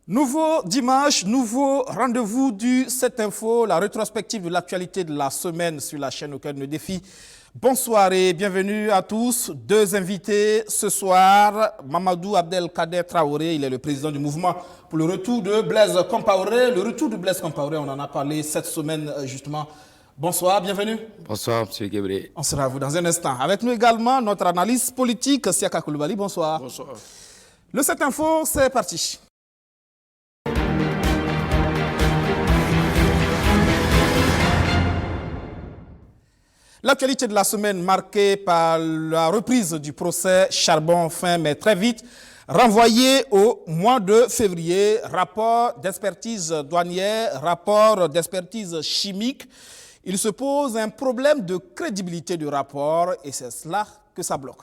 Nouveau dimanche, nouveau rendez-vous du 7 Info, la rétrospective de l'actualité de la semaine sur la chaîne Au Cœur de nos défis. Bonsoir et bienvenue à tous. Deux invités ce soir. Mamadou Abdelkader Traoré, il est le président du mouvement pour le retour de Blaise Compaoré. Le retour de Blaise Compaoré, on en a parlé cette semaine justement. Bonsoir, bienvenue. Bonsoir, M. Guébré. On sera à vous dans un instant. Avec nous également notre analyste politique, Siaka Koulibaly. Bonsoir. Bonsoir. Le 7 Info, c'est parti. L'actualité de la semaine marquée par la reprise du procès Charbon fin mais très vite renvoyé au mois de février. Rapport d'expertise douanière, rapport d'expertise chimique. Il se pose un problème de crédibilité du rapport et c'est cela que ça bloque.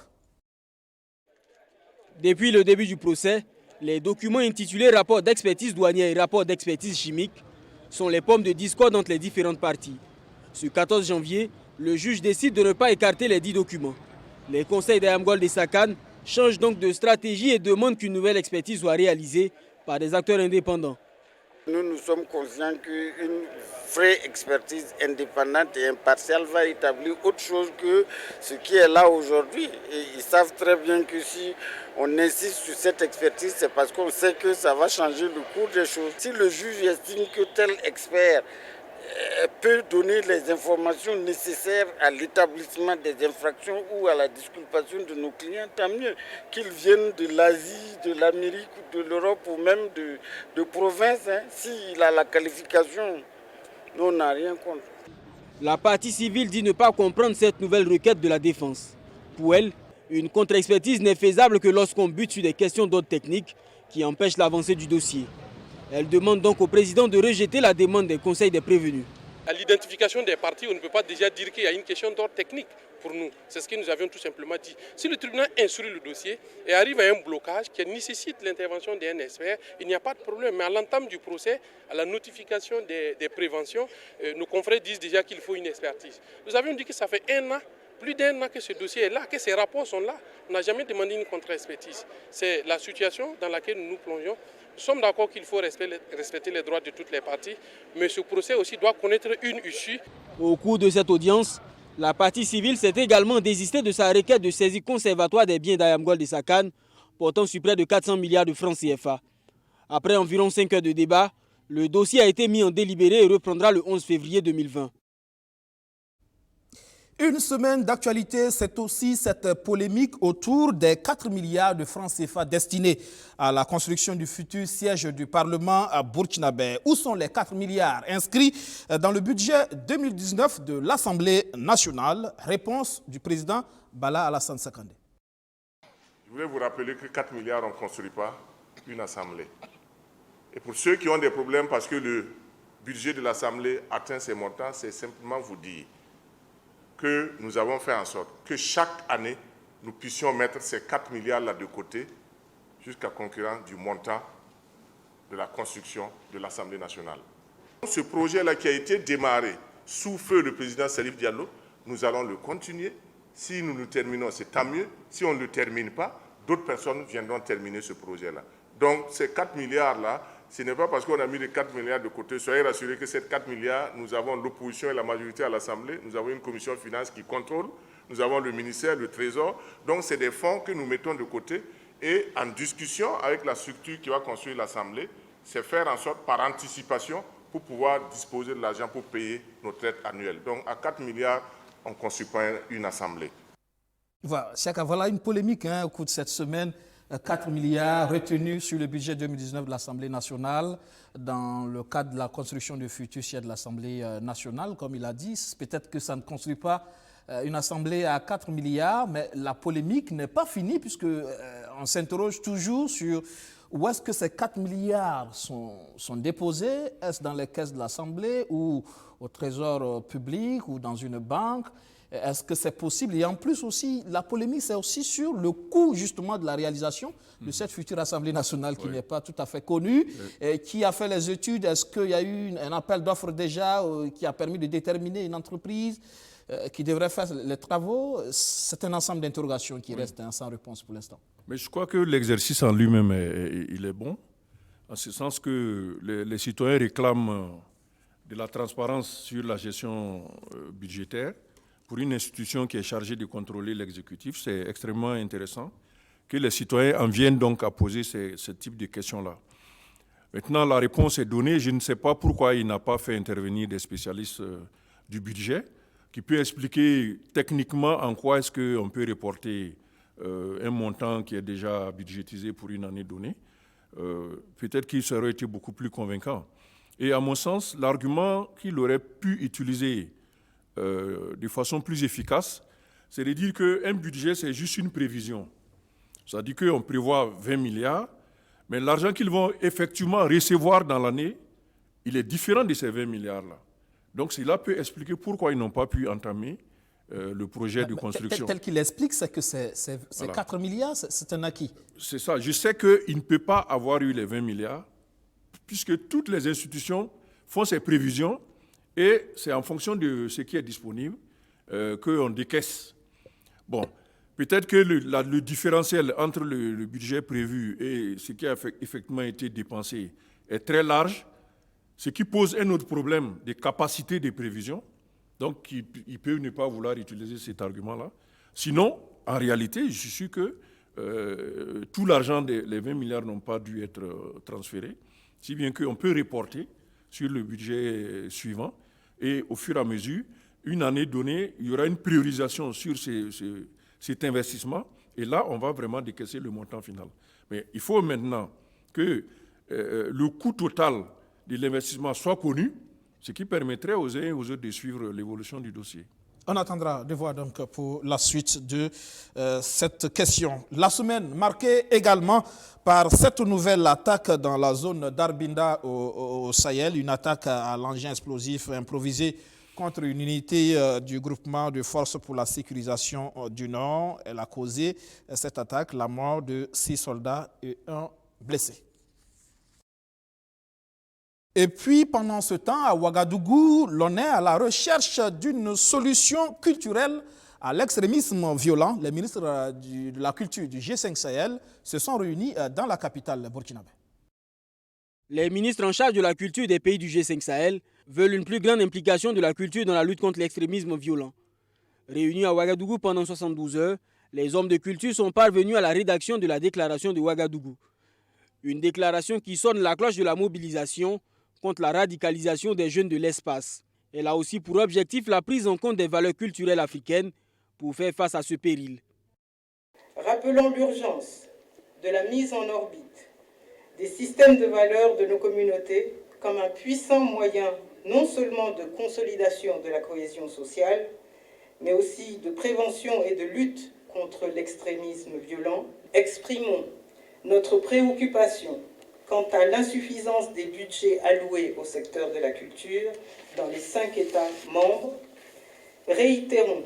Depuis le début du procès, les documents intitulés rapport d'expertise douanière et rapport d'expertise chimique sont les pommes de discorde entre les différentes parties. Ce 14 janvier, le juge décide de ne pas écarter les 10 documents. Les conseils d'Ayam Gold et Sakane changent donc de stratégie et demandent qu'une nouvelle expertise soit réalisée par des acteurs indépendants. Nous sommes conscients qu'une vraie expertise indépendante et impartiale va établir autre chose que ce qui est là aujourd'hui. Et ils savent très bien que si on insiste sur cette expertise, c'est parce qu'on sait que ça va changer le cours des choses. Si le juge estime que tel expert peut donner les informations nécessaires à l'établissement des infractions ou à la disculpation de nos clients, tant mieux qu'ils viennent de l'Asie, de l'Amérique, de l'Europe ou même de province. S'il a la qualification, nous on n'a rien contre. La partie civile dit ne pas comprendre cette nouvelle requête de la défense. Pour elle, une contre-expertise n'est faisable que lorsqu'on bute sur des questions d'ordre technique qui empêchent l'avancée du dossier. Elle demande donc au président de rejeter la demande des conseils des prévenus. À l'identification des parties, on ne peut pas déjà dire qu'il y a une question d'ordre technique pour nous. C'est ce que nous avions tout simplement dit. Si le tribunal instruit le dossier et arrive à un blocage qui nécessite l'intervention d'un expert, il n'y a pas de problème. Mais à l'entame du procès, à la notification des préventions, nos confrères disent déjà qu'il faut une expertise. Nous avions dit que ça fait un an, plus d'un an que ce dossier est là, que ces rapports sont là. On n'a jamais demandé une contre-expertise. C'est la situation dans laquelle nous nous plongeons. Nous sommes d'accord qu'il faut respecter les droits de toutes les parties, mais ce procès aussi doit connaître une issue. Au cours de cette audience, la partie civile s'est également désistée de sa requête de saisie conservatoire des biens d'Ayam Gold et Sakane, portant sur près de 400 milliards de francs CFA. Après environ 5 heures de débat, le dossier a été mis en délibéré et reprendra le 11 février 2020. Une semaine d'actualité, c'est aussi cette polémique autour des 4 milliards de francs CFA destinés à la construction du futur siège du Parlement à burkinabé. Où sont les 4 milliards inscrits dans le budget 2019 de l'Assemblée nationale? Réponse du président Bala Alassane Sakandé. Je voulais vous rappeler que 4 milliards, on ne construit pas une Assemblée. Et pour ceux qui ont des problèmes parce que le budget de l'Assemblée atteint ces montants, c'est simplement vous dire que nous avons fait en sorte que chaque année, nous puissions mettre ces 4 milliards-là de côté jusqu'à concurrent du montant de la construction de l'Assemblée nationale. Ce projet-là qui a été démarré sous feu le président Salif Diallo, nous allons le continuer. Si nous le terminons, c'est tant mieux. Si on ne le termine pas, d'autres personnes viendront terminer ce projet-là. Donc ces 4 milliards-là, ce n'est pas parce qu'on a mis les 4 milliards de côté. Soyez rassurés que ces 4 milliards, nous avons l'opposition et la majorité à l'Assemblée. Nous avons une commission de finances qui contrôle. Nous avons le ministère, le Trésor. Donc, c'est des fonds que nous mettons de côté. Et en discussion avec la structure qui va construire l'Assemblée, c'est faire en sorte, par anticipation, pour pouvoir disposer de l'argent pour payer nos traites annuelles. Donc, à 4 milliards, on ne construit pas une Assemblée. Voilà une polémique au cours de cette semaine. 4 milliards retenus sur le budget 2019 de l'Assemblée nationale dans le cadre de la construction du futur siège de l'Assemblée nationale. Comme il a dit, peut-être que ça ne construit pas une Assemblée à 4 milliards, mais la polémique n'est pas finie puisqu'on s'interroge toujours sur où est-ce que ces 4 milliards sont déposés. Est-ce dans les caisses de l'Assemblée ou au Trésor public ou dans une banque? Est-ce que c'est possible? Et en plus aussi, la polémique, c'est aussi sur le coût justement de la réalisation de cette future Assemblée nationale qui n'est pas tout à fait connue. Et qui a fait les études? Est-ce qu'il y a eu un appel d'offres déjà qui a permis de déterminer une entreprise qui devrait faire les travaux? C'est un ensemble d'interrogations qui reste sans réponse pour l'instant. Mais je crois que l'exercice en lui-même, il est bon. en ce sens que les citoyens réclament de la transparence sur la gestion budgétaire pour une institution qui est chargée de contrôler l'exécutif. C'est extrêmement intéressant que les citoyens en viennent donc à poser ce type de questions-là. Maintenant, la réponse est donnée. Je ne sais pas pourquoi il n'a pas fait intervenir des spécialistes du budget qui peut expliquer techniquement en quoi est-ce qu'on peut reporter un montant qui est déjà budgétisé pour une année donnée. Peut-être qu'il serait été beaucoup plus convaincant. Et à mon sens, l'argument qu'il aurait pu utiliser de façon plus efficace, c'est de dire qu'un budget, c'est juste une prévision. C'est-à-dire qu'on prévoit 20 milliards, mais l'argent qu'ils vont effectivement recevoir dans l'année, il est différent de ces 20 milliards-là. Donc cela peut expliquer pourquoi ils n'ont pas pu entamer le projet de construction. Tel qu'il explique, c'est que ces Voilà. 4 milliards, c'est un acquis. C'est ça. Je sais qu'il ne peut pas avoir eu les 20 milliards, puisque toutes les institutions font ces prévisions et c'est en fonction de ce qui est disponible qu'on décaisse. Bon, peut-être que le différentiel entre le budget prévu et ce qui a effectivement été dépensé est très large, ce qui pose un autre problème de capacité de prévision. Donc, il peut ne pas vouloir utiliser cet argument-là. Sinon, en réalité, je suis sûr que tout l'argent, les 20 milliards n'ont pas dû être transférés, si bien qu'on peut reporter sur le budget suivant. Et au fur et à mesure, une année donnée, il y aura une priorisation sur cet investissement. Et là, on va vraiment décaisser le montant final. Mais il faut maintenant que le coût total de l'investissement soit connu, ce qui permettrait aux uns et aux autres de suivre l'évolution du dossier. On attendra de voir donc pour la suite de cette question. La semaine marquée également par cette nouvelle attaque dans la zone d'Arbinda au Sahel, une attaque à l'engin explosif improvisé contre une unité du groupement de forces pour la sécurisation du Nord. Elle a causé cette attaque la mort de 6 soldats et 1 blessé. Et puis, pendant ce temps, à Ouagadougou, l'on est à la recherche d'une solution culturelle à l'extrémisme violent. Les ministres de la Culture du G5 Sahel se sont réunis dans la capitale burkinabé. Les ministres en charge de la culture des pays du G5 Sahel veulent une plus grande implication de la culture dans la lutte contre l'extrémisme violent. Réunis à Ouagadougou pendant 72 heures, les hommes de culture sont parvenus à la rédaction de la déclaration de Ouagadougou. Une déclaration qui sonne la cloche de la mobilisation contre la radicalisation des jeunes de l'espace. Elle a aussi pour objectif la prise en compte des valeurs culturelles africaines pour faire face à ce péril. Rappelons l'urgence de la mise en orbite des systèmes de valeurs de nos communautés comme un puissant moyen non seulement de consolidation de la cohésion sociale, mais aussi de prévention et de lutte contre l'extrémisme violent. Exprimons notre préoccupation quant à l'insuffisance des budgets alloués au secteur de la culture dans les 5 États membres. Réitérons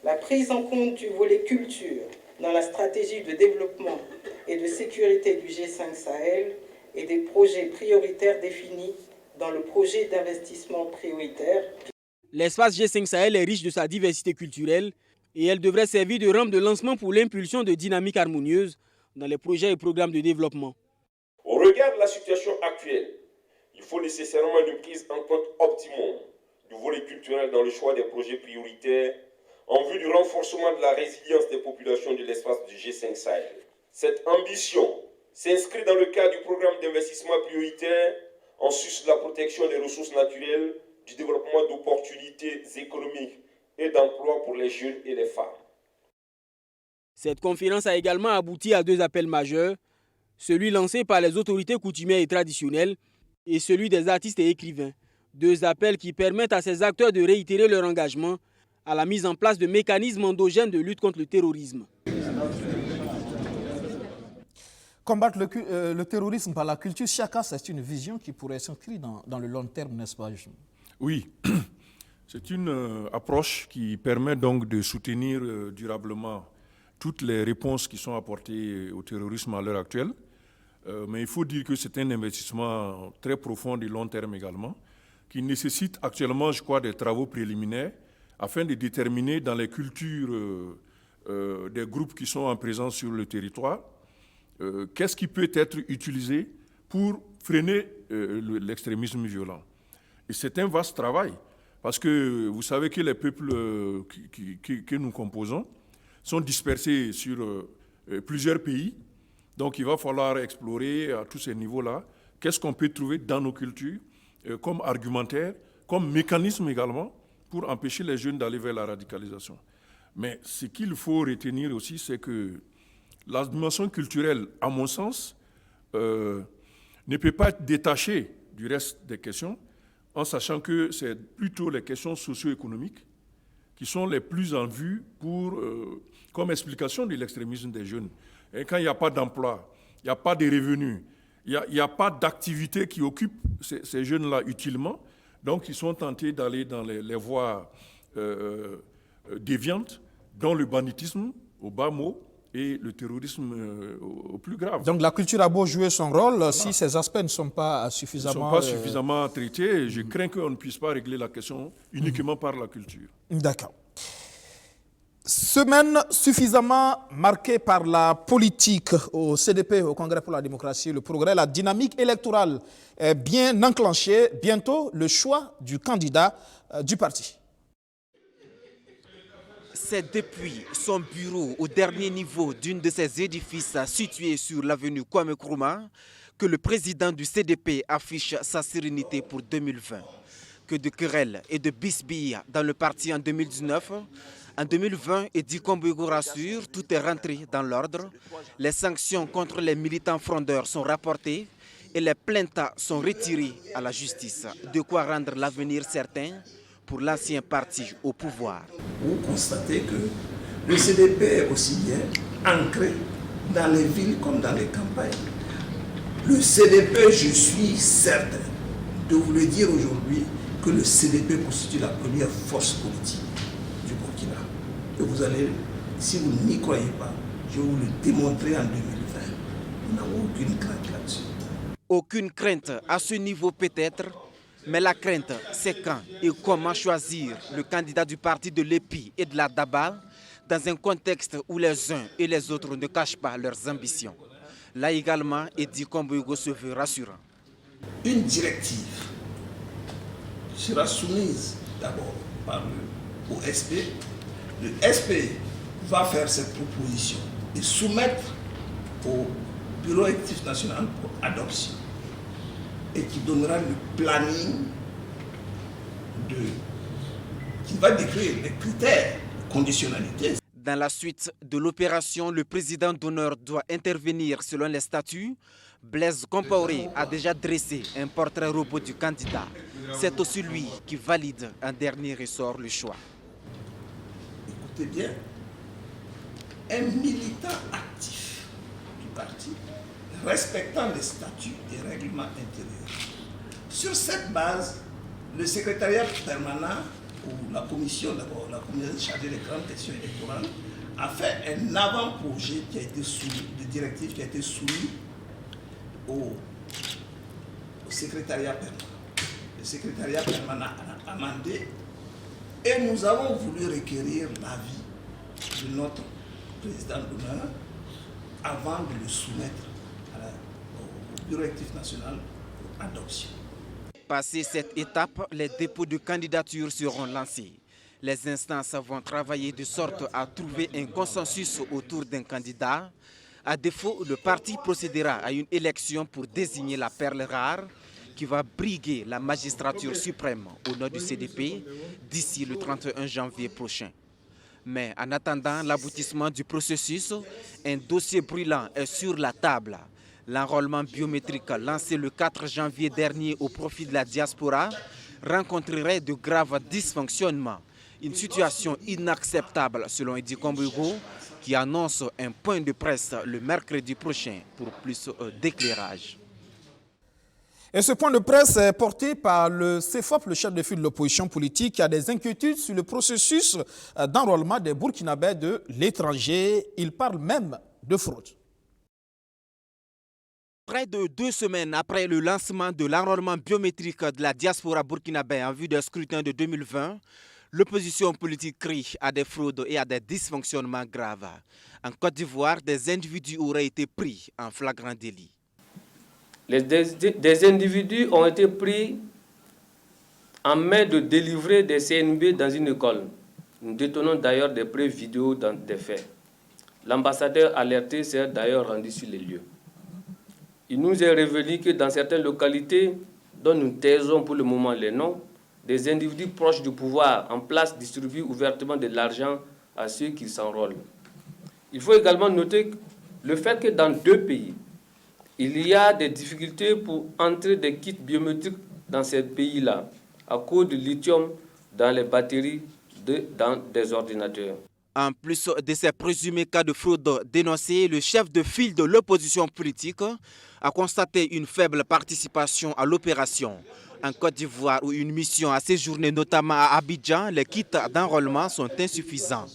la prise en compte du volet culture dans la stratégie de développement et de sécurité du G5 Sahel et des projets prioritaires définis dans le projet d'investissement prioritaire. L'espace G5 Sahel est riche de sa diversité culturelle et elle devrait servir de rampe de lancement pour l'impulsion de dynamiques harmonieuses dans les projets et programmes de développement. Au regard de la situation actuelle, il faut nécessairement une prise en compte optimum du volet culturel dans le choix des projets prioritaires en vue du renforcement de la résilience des populations de l'espace du G5 Sahel. Cette ambition s'inscrit dans le cadre du programme d'investissement prioritaire en sus de la protection des ressources naturelles, du développement d'opportunités économiques et d'emplois pour les jeunes et les femmes. Cette conférence a également abouti à 2 appels majeurs, celui lancé par les autorités coutumières et traditionnelles et celui des artistes et écrivains. 2 appels qui permettent à ces acteurs de réitérer leur engagement à la mise en place de mécanismes endogènes de lutte contre le terrorisme. Combattre le terrorisme par la culture, chacun, c'est une vision qui pourrait s'inscrire dans le long terme, n'est-ce pas? Oui, c'est une approche qui permet donc de soutenir durablement toutes les réponses qui sont apportées au terrorisme à l'heure actuelle. Mais il faut dire que c'est un investissement très profond de long terme également, qui nécessite actuellement, je crois, des travaux préliminaires afin de déterminer dans les cultures des groupes qui sont en présence sur le territoire, qu'est-ce qui peut être utilisé pour freiner l'extrémisme violent. Et c'est un vaste travail, parce que vous savez que les peuples que nous composons sont dispersés sur plusieurs pays. Donc il va falloir explorer à tous ces niveaux-là qu'est-ce qu'on peut trouver dans nos cultures comme argumentaire, comme mécanisme également, pour empêcher les jeunes d'aller vers la radicalisation. Mais ce qu'il faut retenir aussi, c'est que la dimension culturelle, à mon sens, ne peut pas être détachée du reste des questions, en sachant que c'est plutôt les questions socio-économiques qui sont les plus en vue comme explication de l'extrémisme des jeunes. Et quand il n'y a pas d'emploi, il n'y a pas de revenus, il n'y a pas d'activité qui occupe ces jeunes-là utilement, donc ils sont tentés d'aller dans les voies déviantes, dont le banditisme, au bas mot, et le terrorisme au plus grave. Donc la culture a beau jouer son rôle, si ces aspects ne sont pas suffisamment traités, je crains qu'on ne puisse pas régler la question uniquement par la culture. D'accord. Semaine suffisamment marquée par la politique au CDP, au Congrès pour la démocratie et le progrès. La dynamique électorale est bien enclenchée. Bientôt, le choix du candidat du parti. C'est depuis son bureau au dernier niveau d'une de ces édifices situés sur l'avenue Kwame Nkrumah que le président du CDP affiche sa sérénité pour 2020. Que de querelles et de bisbilles dans le parti en 2019, en 2020, Edi Kombougo rassure, tout est rentré dans l'ordre. Les sanctions contre les militants frondeurs sont rapportées et les plaintes sont retirées à la justice. De quoi rendre l'avenir certain pour l'ancien parti au pouvoir. Vous constatez que le CDP est aussi bien ancré dans les villes comme dans les campagnes. Le CDP, je suis certain de vous le dire aujourd'hui, que le CDP constitue la première force politique du Burkina. Et vous allez, si vous n'y croyez pas, je vais vous le démontrer en 2020. Nous n'avons aucune crainte là-dessus. Aucune crainte à ce niveau peut-être, mais la crainte, c'est quand et comment choisir le candidat du parti de l'EPI et de la DABA dans un contexte où les uns et les autres ne cachent pas leurs ambitions. Là également, Edi Kombougo se veut rassurant. Une directive sera soumise d'abord par le SP. Le SP va faire cette proposition et soumettre au Bureau exécutif national pour adoption et qui donnera le planning qui va décrire les critères de conditionnalité. Dans la suite de l'opération, le président d'honneur doit intervenir selon les statuts. Blaise Compaoré a déjà dressé un portrait robot du candidat. C'est aussi lui qui valide en dernier ressort le choix. Écoutez bien, un militant actif du parti, respectant les statuts et règlements intérieurs. Sur cette base, le secrétariat permanent ou la commission, d'abord la commission chargée des grandes questions électorales, a fait un avant-projet qui a été soumis, de directive qui a été soumis au secrétariat permanent. Le secrétariat permanent a amendé et nous avons voulu requérir l'avis de notre président d'honneur avant de le soumettre au Bureau exécutif national pour adoption. Passé cette étape, les dépôts de candidature seront lancés. Les instances vont travailler de sorte à trouver un consensus autour d'un candidat. À défaut, le parti procédera à une élection pour désigner la perle rare qui va briguer la magistrature suprême au nom du CDP d'ici le 31 janvier prochain. Mais en attendant l'aboutissement du processus, un dossier brûlant est sur la table. L'enrôlement biométrique lancé le 4 janvier dernier au profit de la diaspora rencontrerait de graves dysfonctionnements. Une situation inacceptable selon Edi Kombougo qui annonce un point de presse le mercredi prochain pour plus d'éclairage. Et ce point de presse est porté par le CFOP, le chef de file de l'opposition politique, qui a des inquiétudes sur le processus d'enrôlement des Burkinabés de l'étranger. Il parle même de fraude. Près de 2 semaines après le lancement de l'enrôlement biométrique de la diaspora burkinabé en vue des scrutins de 2020, l'opposition politique crie à des fraudes et à des dysfonctionnements graves. En Côte d'Ivoire, des individus auraient été pris en flagrant délit. Des individus ont été pris en main de délivrer des CNB dans une école. Nous détenons d'ailleurs des preuves vidéo des faits. L'ambassadeur alerté s'est d'ailleurs rendu sur les lieux. Il nous est révélé que dans certaines localités, dont nous taisons pour le moment les noms, des individus proches du pouvoir en place distribuent ouvertement de l'argent à ceux qui s'enrôlent. Il faut également noter le fait que dans 2 pays, il y a des difficultés pour entrer des kits biométriques dans ces pays-là à cause du lithium dans les batteries dans des ordinateurs. En plus de ces présumés cas de fraude dénoncés, le chef de file de l'opposition politique a constaté une faible participation à l'opération. En Côte d'Ivoire, où une mission a séjourné notamment à Abidjan, les kits d'enrôlement sont insuffisants.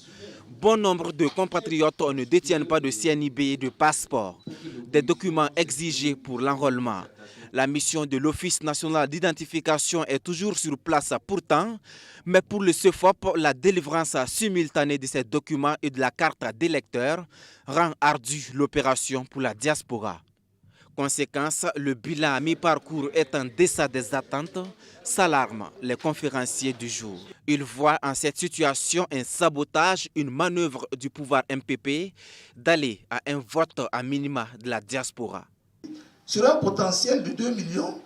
Bon nombre de compatriotes ne détiennent pas de CNIB et de passeport, des documents exigés pour l'enrôlement. La mission de l'Office national d'identification est toujours sur place pourtant, mais pour le CEFOP, la délivrance simultanée de ces documents et de la carte d'électeur rend ardue l'opération pour la diaspora. Conséquence, le bilan à mi-parcours est en deçà des attentes, s'alarment les conférenciers du jour. Ils voient en cette situation un sabotage, une manœuvre du pouvoir MPP d'aller à un vote à minima de la diaspora. Sur un potentiel de 2 millions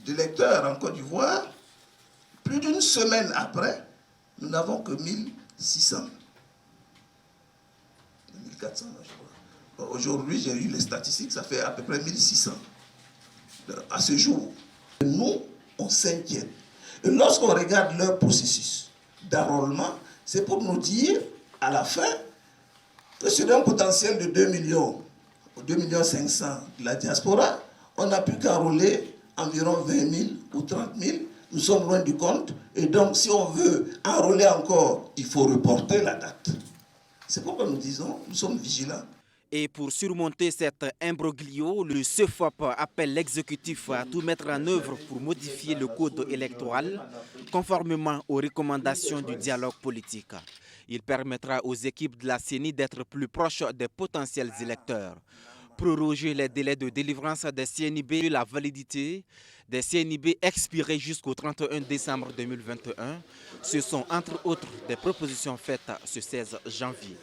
d'électeurs en Côte d'Ivoire, plus d'une semaine après, nous n'avons que 1600. 1400, je crois. Aujourd'hui, j'ai eu les statistiques, ça fait à peu près 1600 à ce jour. Nous, on s'inquiète. Et lorsqu'on regarde leur processus d'enrôlement, c'est pour nous dire, à la fin, que sur un potentiel de 2 millions, 500 000 de la diaspora, on n'a plus qu'enrôler environ 20 000 ou 30 000. Nous sommes loin du compte. Et donc, si on veut enrôler encore, il faut reporter la date. C'est pourquoi nous disons, nous sommes vigilants. Et pour surmonter cet imbroglio, le CEFOP appelle l'exécutif à tout mettre en œuvre pour modifier le code électoral conformément aux recommandations du dialogue politique. Il permettra aux équipes de la CENI d'être plus proches des potentiels électeurs. Proroger les délais de délivrance des CNIB, la validité des CNIB expirés jusqu'au 31 décembre 2021. Ce sont entre autres des propositions faites ce 16 janvier.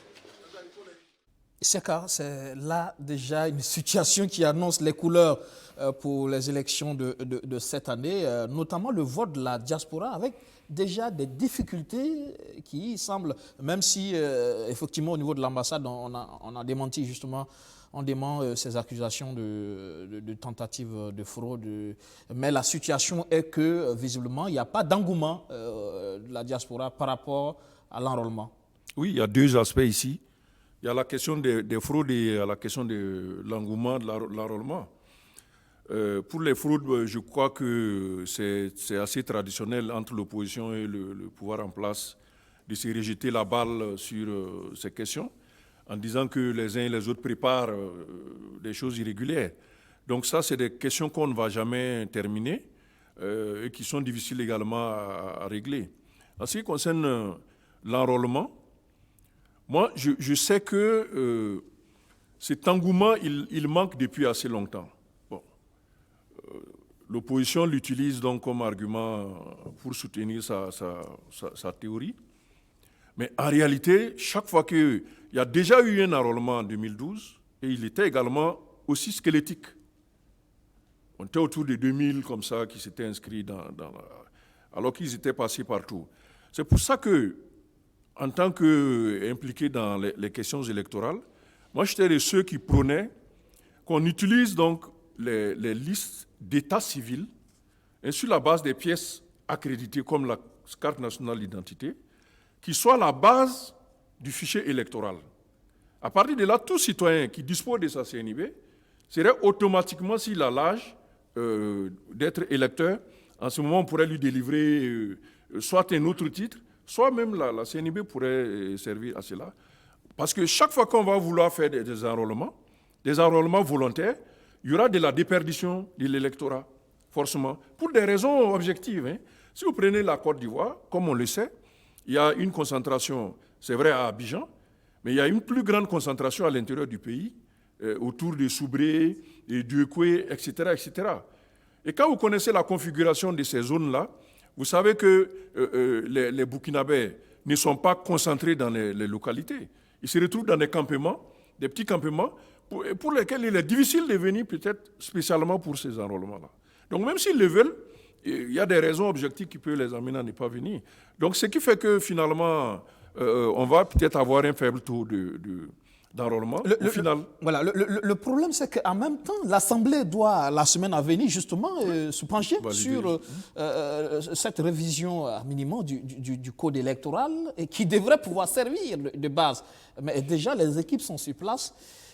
C'est là déjà une situation qui annonce les couleurs pour les élections de cette année, notamment le vote de la diaspora avec déjà des difficultés qui semblent, même si effectivement au niveau de l'ambassade on a démenti justement, on dément ces accusations de tentatives de fraude, mais la situation est que visiblement il n'y a pas d'engouement de la diaspora par rapport à l'enrôlement. Oui, il y a 2 aspects ici. Il y a la question des fraudes et la question de l'engouement de l'enrôlement. Pour les fraudes, je crois que c'est assez traditionnel entre l'opposition et le pouvoir en place de se rejeter la balle sur ces questions en disant que les uns et les autres préparent des choses irrégulières. Donc ça, c'est des questions qu'on ne va jamais terminer et qui sont difficiles également à régler. En ce qui concerne l'enrôlement, moi, je sais que cet engouement, il manque depuis assez longtemps. Bon. L'opposition l'utilise donc comme argument pour soutenir sa théorie. Mais en réalité, chaque fois qu'il y a déjà eu un enrôlement en 2012, et il était également aussi squelettique. On était autour de 2000 comme ça qui s'étaient inscrits alors qu'ils étaient passés partout. C'est pour ça que, en tant qu'impliqué dans les questions électorales, moi j'étais de ceux qui prônaient qu'on utilise donc les listes d'état civil et sur la base des pièces accréditées comme la carte nationale d'identité, qui soit la base du fichier électoral. À partir de là, tout citoyen qui dispose de sa CNIB serait automatiquement, s'il a l'âge d'être électeur, en ce moment on pourrait lui délivrer soit un autre titre, soit même la CNIB pourrait servir à cela. Parce que chaque fois qu'on va vouloir faire des enrôlements volontaires, il y aura de la déperdition de l'électorat, forcément, pour des raisons objectives. Hein. Si vous prenez la Côte d'Ivoire, comme on le sait, il y a une concentration, c'est vrai à Abidjan, mais il y a une plus grande concentration à l'intérieur du pays autour de Soubré, et d'Uekoué, etc., etc. Et quand vous connaissez la configuration de ces zones-là, vous savez que les Burkinabés ne sont pas concentrés dans les localités. Ils se retrouvent dans des campements, des petits campements, pour lesquels il est difficile de venir peut-être spécialement pour ces enrôlements-là. Donc même s'ils le veulent, il y a des raisons objectives qui peuvent les amener à ne pas venir. Donc ce qui fait que finalement, on va peut-être avoir un faible taux d'enrôlement au final. Voilà, le problème, c'est qu'en même temps, l'Assemblée doit, la semaine à venir, justement, se pencher sur cette révision à minimum du code électoral et qui devrait pouvoir servir de base. Mais déjà, les équipes sont sur place.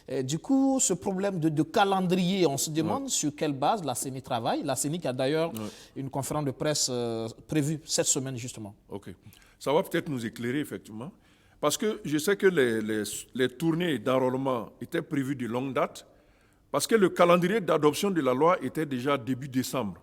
Et du coup, ce problème de calendrier, on se demande sur quelle base la CENI travaille. La CENI qui a d'ailleurs une conférence de presse prévue cette semaine, justement. OK. Ça va peut-être nous éclairer, effectivement. Parce que je sais que les tournées d'enrôlement étaient prévues de longue date, parce que le calendrier d'adoption de la loi était déjà début décembre.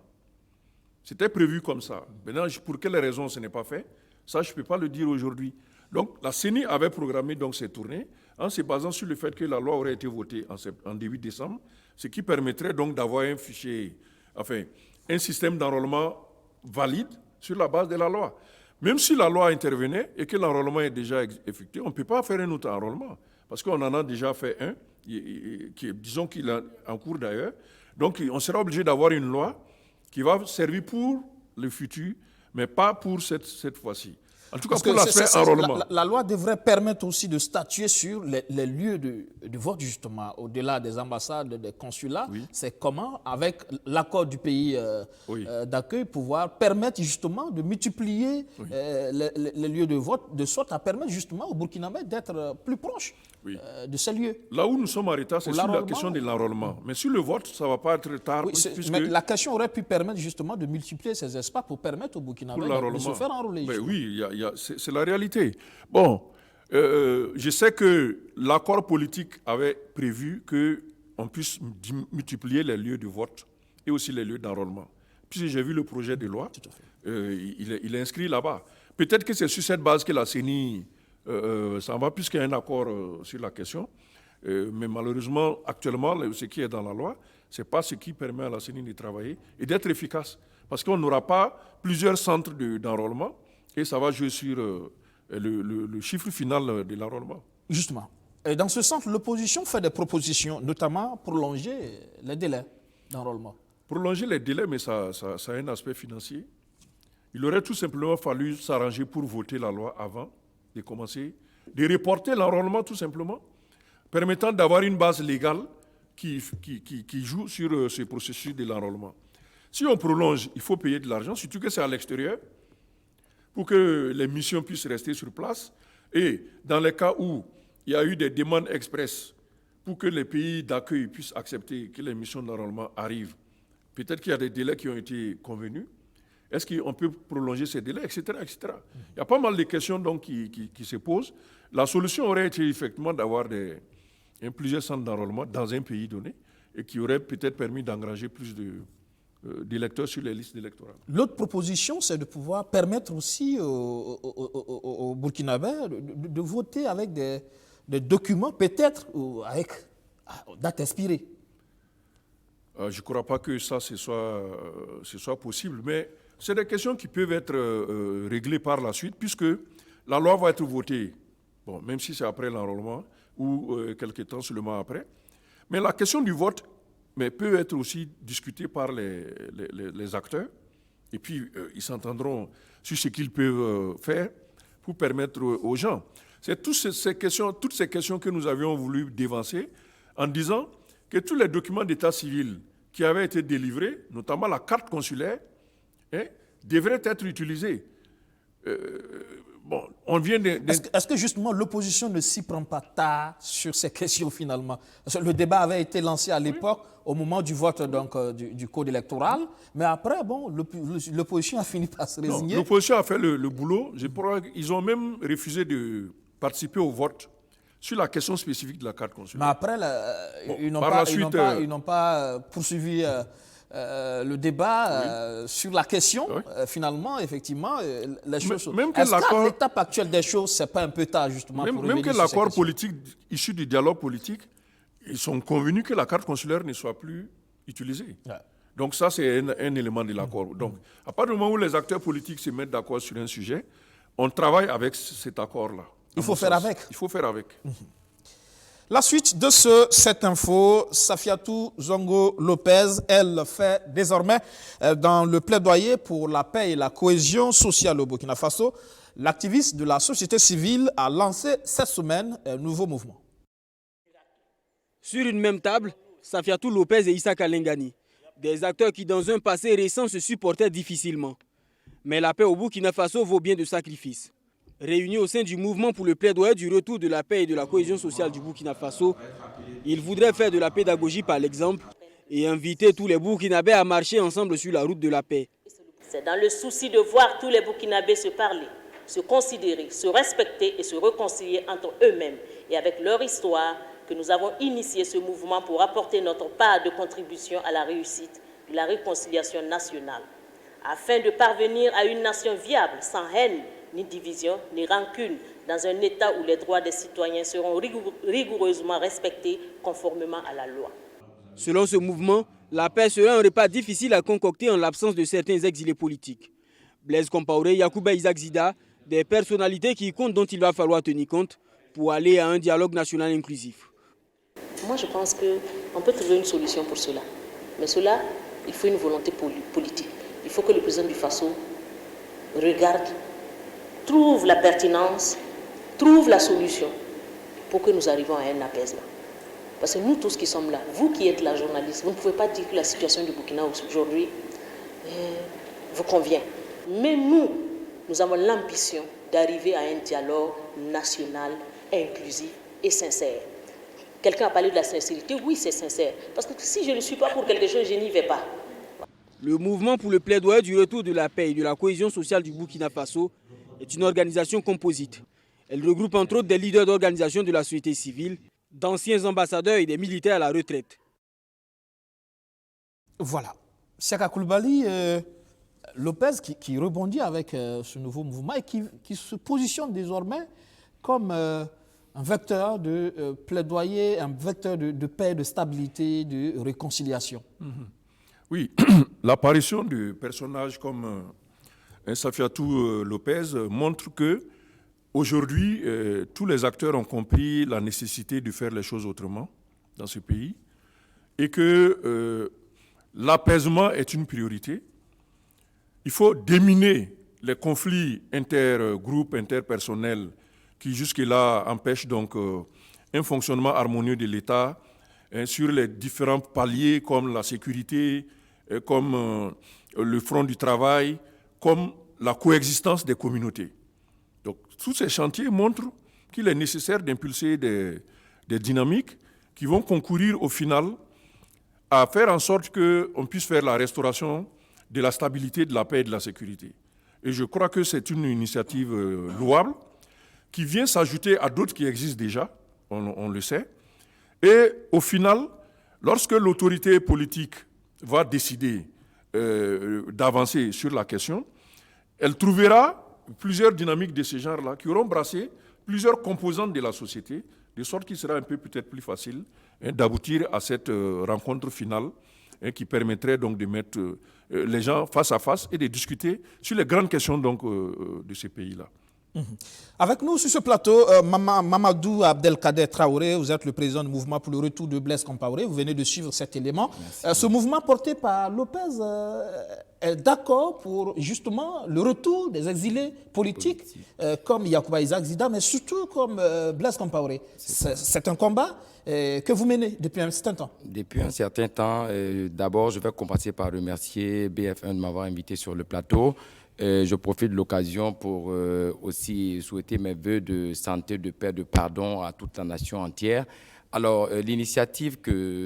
C'était prévu comme ça. Maintenant, pour quelles raisons ce n'est pas fait, ça, je ne peux pas le dire aujourd'hui. Donc, la CENI avait programmé donc, ces tournées en se basant sur le fait que la loi aurait été votée en début décembre, ce qui permettrait donc d'avoir un fichier, enfin, un système d'enrôlement valide sur la base de la loi. Même si la loi intervenait et que l'enrôlement est déjà effectué, on ne peut pas faire un autre enrôlement, parce qu'on en a déjà fait un, disons qu'il est en cours d'ailleurs. Donc, on sera obligé d'avoir une loi qui va servir pour le futur, mais pas pour cette fois-ci. En tout cas, pour l'aspect enrôlement. La loi devrait permettre aussi de statuer sur les lieux de vote, justement, au-delà des ambassades, des consulats. Oui. C'est comment, avec l'accord du pays d'accueil, pouvoir permettre justement de multiplier les lieux de vote, de sorte à permettre justement aux Burkinabés d'être plus proches de ces lieux. Là où nous sommes en retard, c'est sur la question de l'enrôlement. Mais sur le vote, ça ne va pas être tard. Oui, mais la question aurait pu permettre justement de multiplier ces espaces pour permettre aux Burkinabés de se faire enrôler. Oui, c'est la réalité. Bon, je sais que l'accord politique avait prévu qu'on puisse multiplier les lieux de vote et aussi les lieux d'enrôlement. Puisque j'ai vu le projet de loi, il est inscrit là-bas. Peut-être que c'est sur cette base que la CENI s'en va, puisqu'il y a un accord sur la question. Mais malheureusement, actuellement, ce qui est dans la loi, ce n'est pas ce qui permet à la CENI de travailler et d'être efficace. Parce qu'on n'aura pas plusieurs centres d'enrôlement. Et ça va jouer sur le chiffre final de l'enrôlement. Justement. Et dans ce sens, l'opposition fait des propositions, notamment prolonger les délais d'enrôlement. Prolonger les délais, mais ça a un aspect financier. Il aurait tout simplement fallu s'arranger pour voter la loi avant de commencer, de reporter l'enrôlement tout simplement, permettant d'avoir une base légale qui joue sur ce processus de l'enrôlement. Si on prolonge, il faut payer de l'argent, surtout que c'est à l'extérieur, pour que les missions puissent rester sur place. Et dans les cas où il y a eu des demandes expresses pour que les pays d'accueil puissent accepter que les missions d'enrôlement arrivent, peut-être qu'il y a des délais qui ont été convenus. Est-ce qu'on peut prolonger ces délais, etc., etc. Il y a pas mal de questions donc, qui se posent. La solution aurait été effectivement d'avoir plusieurs centres d'enrôlement dans un pays donné et qui aurait peut-être permis d'engranger plus d'électeurs sur les listes électorales. L'autre proposition, c'est de pouvoir permettre aussi aux Burkinabés de voter avec des documents, peut-être avec date expirée. Je ne crois pas que ça ce soit possible, mais c'est des questions qui peuvent être réglées par la suite, puisque la loi va être votée, bon, même si c'est après l'enrôlement ou quelques temps seulement après. Mais la question du vote peut être aussi discutée par les acteurs, et puis ils s'entendront sur ce qu'ils peuvent faire pour permettre aux gens. C'est toutes ces questions que nous avions voulu dévancer en disant que tous les documents d'état civil qui avaient été délivrés, notamment la carte consulaire, devraient être utilisés. On vient Est-ce que justement l'opposition ne s'y prend pas tard sur ces questions finalement? Parce que le débat avait été lancé à l'époque au moment du vote donc, du code électoral, mais après, l'opposition a fini par se résigner. L'opposition a fait le boulot. Je crois qu'ils ont même refusé de participer au vote sur la question spécifique de la carte consulaire. Mais après, ils n'ont pas poursuivi le débat sur la question. Finalement, effectivement, les choses... Est-ce qu'à l'étape actuelle des choses, ce n'est pas un peu tard, justement, pour revenir sur ces questions? Même que l'accord politique, issu du dialogue politique, ils sont convenus que la carte consulaire ne soit plus utilisée. Ouais. Donc ça, c'est un élément de l'accord. Donc, à partir du moment où les acteurs politiques se mettent d'accord sur un sujet, on travaille avec cet accord-là. Il faut faire avec. Il faut faire avec. La suite de cette info, Safiatou Zongo Lopez, elle fait désormais dans le plaidoyer pour la paix et la cohésion sociale au Burkina Faso. L'activiste de la société civile a lancé cette semaine un nouveau mouvement. Sur une même table, Safiatou Lopez et Issa Kalengani, des acteurs qui dans un passé récent se supportaient difficilement. Mais la paix au Burkina Faso vaut bien de sacrifices. Réunis au sein du mouvement pour le plaidoyer du retour de la paix et de la cohésion sociale du Burkina Faso, ils voudraient faire de la pédagogie par l'exemple et inviter tous les Burkinabés à marcher ensemble sur la route de la paix. C'est dans le souci de voir tous les Burkinabés se parler, se considérer, se respecter et se réconcilier entre eux-mêmes et avec leur histoire que nous avons initié ce mouvement pour apporter notre part de contribution à la réussite de la réconciliation nationale, afin de parvenir à une nation viable, sans haine, ni division, ni rancune, dans un État où les droits des citoyens seront rigoureusement respectés conformément à la loi. Selon ce mouvement, la paix serait un repas difficile à concocter en l'absence de certains exilés politiques. Blaise Compaoré, Yacouba Isaac Zida, des personnalités qui comptent dont il va falloir tenir compte pour aller à un dialogue national inclusif. Moi, je pense qu'on peut trouver une solution pour cela. Mais cela, il faut une volonté politique. Il faut que le président du Faso regarde, trouve la pertinence, trouve la solution pour que nous arrivions à un apaisement. Parce que nous tous qui sommes là, vous qui êtes la journaliste, vous ne pouvez pas dire que la situation du Burkina aujourd'hui vous convient. Mais nous avons l'ambition d'arriver à un dialogue national, inclusif et sincère. Quelqu'un a parlé de la sincérité, oui c'est sincère. Parce que si je ne suis pas pour quelque chose, je n'y vais pas. Le mouvement pour le plaidoyer du retour de la paix et de la cohésion sociale du Burkina Faso est une organisation composite. Elle regroupe entre autres des leaders d'organisations de la société civile, d'anciens ambassadeurs et des militaires à la retraite. Voilà. Siaka Coulibaly, Lopez qui rebondit avec ce nouveau mouvement et qui se positionne désormais comme un vecteur de plaidoyer, un vecteur de paix, de stabilité, de réconciliation. Oui, l'apparition de personnages comme Safiatou Lopez montre que aujourd'hui, tous les acteurs ont compris la nécessité de faire les choses autrement dans ce pays et que l'apaisement est une priorité. Il faut déminer les conflits intergroupes, interpersonnels qui jusque-là empêchent donc un fonctionnement harmonieux de l'État sur les différents paliers comme la sécurité, comme le front du travail, comme la coexistence des communautés. Donc, tous ces chantiers montrent qu'il est nécessaire d'impulser des dynamiques qui vont concourir au final à faire en sorte qu'on puisse faire la restauration de la stabilité, de la paix et de la sécurité. Et je crois que c'est une initiative louable qui vient s'ajouter à d'autres qui existent déjà, on le sait. Et au final, lorsque l'autorité politique va décider d'avancer sur la question, elle trouvera plusieurs dynamiques de ce genre-là qui auront brassé plusieurs composantes de la société, de sorte qu'il sera un peu peut-être plus facile d'aboutir à cette rencontre finale qui permettrait donc de mettre les gens face à face et de discuter sur les grandes questions donc, de ces pays-là. Avec nous sur ce plateau, Mamadou Abdelkader Traoré, vous êtes le président du mouvement pour le retour de Blaise Compaoré, vous venez de suivre cet élément. Ce mouvement porté par Lopez est d'accord pour justement le retour des exilés politiques comme Yacouba Isaac Zida, mais surtout comme Blaise Compaoré. C'est un combat que vous menez depuis un certain temps. Depuis un certain temps, d'abord je vais commencer par remercier BF1 de m'avoir invité sur le plateau. Je profite de l'occasion pour aussi souhaiter mes vœux de santé, de paix, de pardon à toute la nation entière. Alors, l'initiative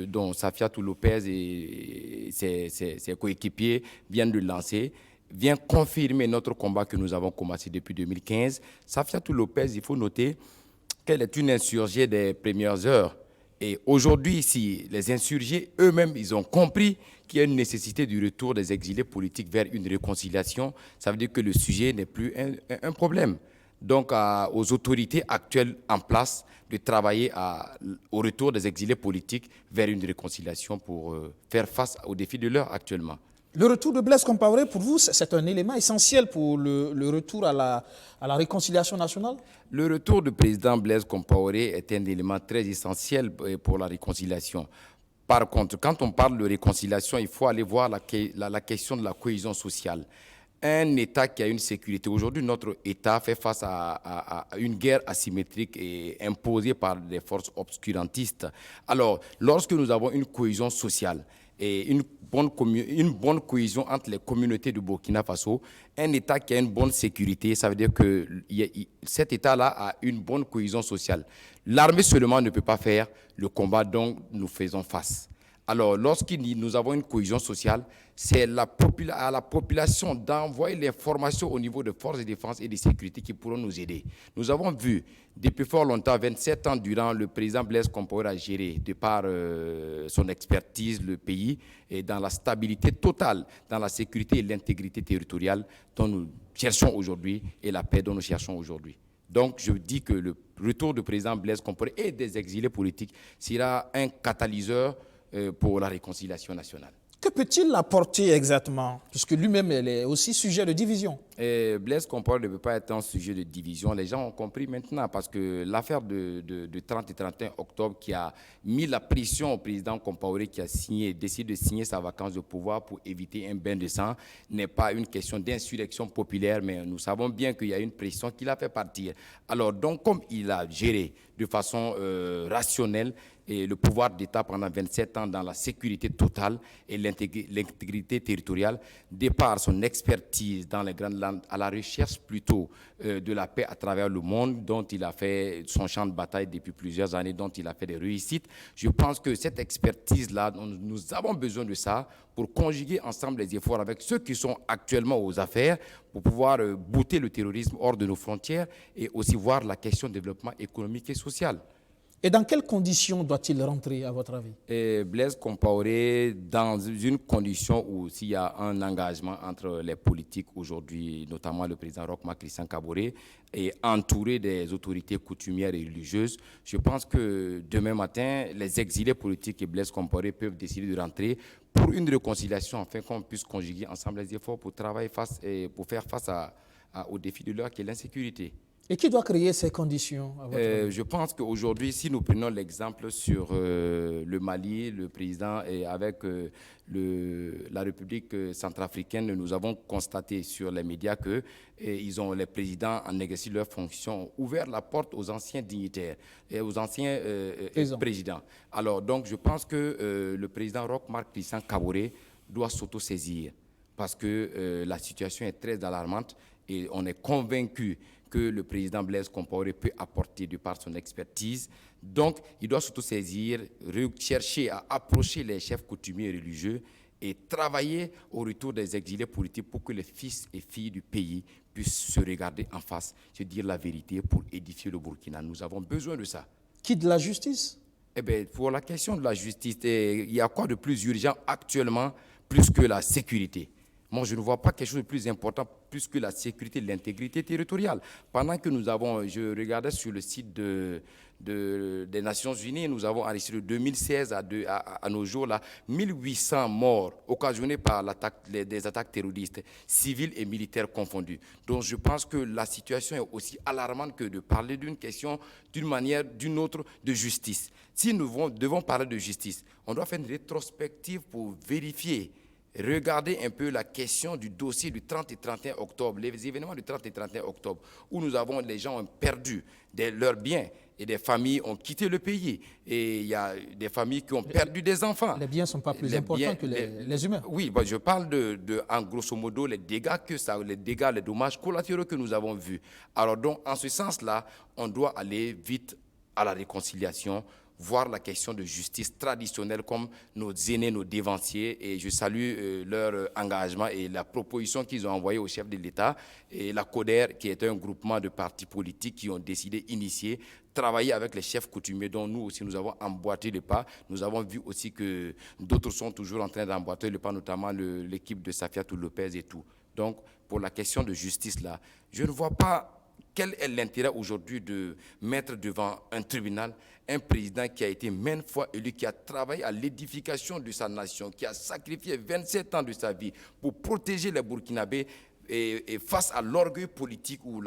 dont Safiatou Lopez et ses coéquipiers viennent de lancer vient confirmer notre combat que nous avons commencé depuis 2015. Safiatou Lopez, il faut noter qu'elle est une insurgée des premières heures. Et aujourd'hui, si les insurgés eux-mêmes, ils ont compris qu'il y a une nécessité du retour des exilés politiques vers une réconciliation, ça veut dire que le sujet n'est plus un problème. donc aux autorités actuelles en place de travailler au retour des exilés politiques vers une réconciliation pour faire face aux défis de l'heure actuellement. Le retour de Blaise Compaoré, pour vous, c'est un élément essentiel pour le retour à la réconciliation nationale? Le retour du président Blaise Compaoré est un élément très essentiel pour la réconciliation. Par contre, quand on parle de réconciliation, il faut aller voir la question de la cohésion sociale. Un État qui a une sécurité. Aujourd'hui, notre État fait face à une guerre asymétrique et imposée par des forces obscurantistes. Alors, lorsque nous avons une cohésion sociale et une bonne cohésion entre les communautés du Burkina Faso, un État qui a une bonne sécurité, ça veut dire que cet État-là a une bonne cohésion sociale. L'armée seulement ne peut pas faire le combat dont nous faisons face. Alors, lorsque nous avons une cohésion sociale, c'est à la population d'envoyer l'information au niveau de forces de défense et de sécurité qui pourront nous aider. Nous avons vu, depuis fort longtemps, 27 ans durant, le président Blaise Compaoré a géré, de par son expertise, le pays, et dans la stabilité totale, dans la sécurité et l'intégrité territoriale dont nous cherchons aujourd'hui et la paix dont nous cherchons aujourd'hui. Donc, je dis que le retour du président Blaise Compaoré et des exilés politiques sera un catalyseur pour la réconciliation nationale. Que peut-il apporter exactement? Puisque lui-même, il est aussi sujet de division. Blaise Compaoré ne peut pas être un sujet de division. Les gens ont compris maintenant parce que l'affaire de 30 et 31 octobre qui a mis la pression au président Compaoré qui a décidé de signer sa vacance de pouvoir pour éviter un bain de sang n'est pas une question d'insurrection populaire, mais nous savons bien qu'il y a une pression qui l'a fait partir. Alors donc, comme il a géré de façon rationnelle et le pouvoir d'État pendant 27 ans dans la sécurité totale et l'intégrité territoriale, de par son expertise dans les grandes landes, à la recherche plutôt de la paix à travers le monde, dont il a fait son champ de bataille depuis plusieurs années, dont il a fait des réussites. Je pense que cette expertise-là, nous avons besoin de ça pour conjuguer ensemble les efforts avec ceux qui sont actuellement aux affaires, pour pouvoir bouter le terrorisme hors de nos frontières et aussi voir la question du développement économique et social. Et dans quelles conditions doit-il rentrer, à votre avis? Blaise Compaoré, dans une condition où s'il y a un engagement entre les politiques aujourd'hui, notamment le président Roch Marc Christian Kaboré, et entouré des autorités coutumières et religieuses, je pense que demain matin, les exilés politiques et Blaise Compaoré peuvent décider de rentrer pour une réconciliation, afin qu'on puisse conjuguer ensemble les efforts pour travailler pour faire face au défi de l'heure qui est l'insécurité. Et qui doit créer ces conditions à votre avis? Je pense qu'aujourd'hui, si nous prenons l'exemple sur le Mali, le président et avec la République centrafricaine, nous avons constaté sur les médias que les présidents, en exercice de leurs fonctions, ont ouvert la porte aux anciens dignitaires et aux anciens présidents. Alors, donc, je pense que le président Roch Marc Christian Kaboré doit s'auto-saisir parce que la situation est très alarmante et on est convaincu que le président Blaise Compaoré peut apporter de par son expertise. Donc, il doit s'auto-saisir, chercher à approcher les chefs coutumiers et religieux et travailler au retour des exilés politiques pour que les fils et filles du pays puissent se regarder en face, se dire la vérité pour édifier le Burkina. Nous avons besoin de ça. Qui de la justice? Eh bien, pour la question de la justice, il y a quoi de plus urgent actuellement, plus que la sécurité? Moi, je ne vois pas quelque chose de plus important, plus que la sécurité et l'intégrité territoriale. Pendant que je regardais sur le site des Nations Unies, nous avons enregistré de 2016 à nos jours là, 1800 morts occasionnés par des attaques terroristes, civiles et militaires confondus. Donc je pense que la situation est aussi alarmante que de parler d'une question, d'une manière, d'une autre, de justice. Si nous devons parler de justice, on doit faire une rétrospective pour vérifier. Regardez un peu la question du dossier du 30 et 31 octobre, les événements du 30 et 31 octobre, où les gens ont perdu leurs biens et des familles ont quitté le pays. Et il y a des familles qui ont perdu des enfants. Les biens ne sont pas plus importants que les humains. Oui, je parle en grosso modo, les dégâts, les dommages collatéraux que nous avons vus. Alors donc, en ce sens-là, on doit aller vite à la réconciliation, voir la question de justice traditionnelle comme nos aînés, nos dévanciers, et je salue leur engagement et la proposition qu'ils ont envoyée au chef de l'État, et la CODER, qui est un groupement de partis politiques qui ont décidé d'initier, travailler avec les chefs coutumiers dont nous aussi nous avons emboîté le pas. Nous avons vu aussi que d'autres sont toujours en train d'emboîter le pas, notamment l'équipe de Safiatou Lopez et tout. Donc, pour la question de justice là, je ne vois pas quel est l'intérêt aujourd'hui de mettre devant un tribunal un président qui a été maintes fois élu, qui a travaillé à l'édification de sa nation, qui a sacrifié 27 ans de sa vie pour protéger les Burkinabés et face à l'orgueil politique ou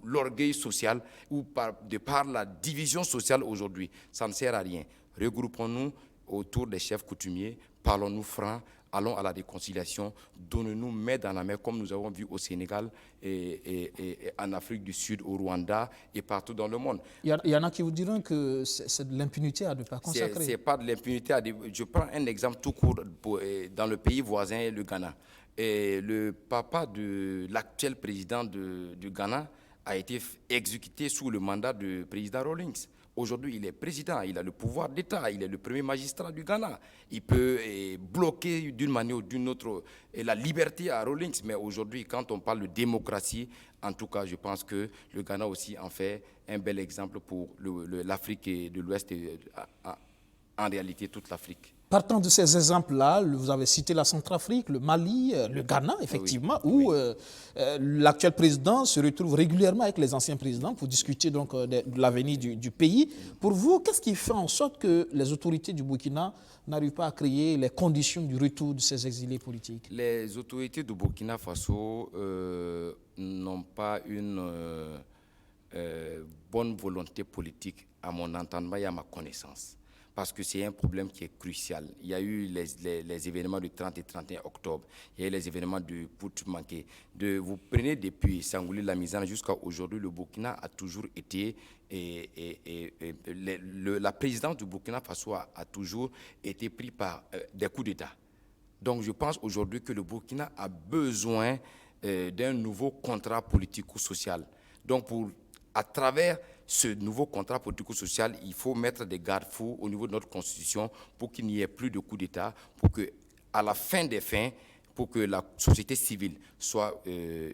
l'orgueil social ou de par la division sociale aujourd'hui. Ça ne sert à rien. Regroupons-nous autour des chefs coutumiers, parlons-nous francs, allons à la réconciliation, donnons-nous main dans la main comme nous avons vu au Sénégal et en Afrique du Sud, au Rwanda et partout dans le monde. Il y en a qui vous diront que c'est de l'impunité à ne pas consacrer. Ce n'est pas de l'impunité. Je prends un exemple tout court dans le pays voisin, le Ghana. Et le papa de l'actuel président du Ghana a été exécuté sous le mandat du président Rawlings. Aujourd'hui, il est président, il a le pouvoir d'État, il est le premier magistrat du Ghana. Il peut bloquer d'une manière ou d'une autre la liberté à Rawlings. Mais aujourd'hui, quand on parle de démocratie, en tout cas, je pense que le Ghana aussi en fait un bel exemple pour l'Afrique de l'Ouest et en réalité toute l'Afrique. Partant de ces exemples-là, vous avez cité la Centrafrique, le Mali, le Ghana, effectivement, oui. Où l'actuel président se retrouve régulièrement avec les anciens présidents pour discuter donc de l'avenir du pays. Pour vous, qu'est-ce qui fait en sorte que les autorités du Burkina n'arrivent pas à créer les conditions du retour de ces exilés politiques? Les autorités du Burkina Faso n'ont pas une bonne volonté politique, à mon entendement et à ma connaissance. Parce que c'est un problème qui est crucial. Il y a eu les événements du 30 et 31 octobre, il y a eu les événements du Pout-Manké. Vous prenez depuis Sangouli Lamizane jusqu'à aujourd'hui, le Burkina a toujours été, la présidence du Burkina Faso a toujours été prise par des coups d'État. Donc je pense aujourd'hui que le Burkina a besoin d'un nouveau contrat politico-social. Donc à travers ce nouveau contrat politico-social, il faut mettre des garde-fous au niveau de notre constitution pour qu'il n'y ait plus de coup d'État, pour qu'à la fin des fins, pour que la société civile soit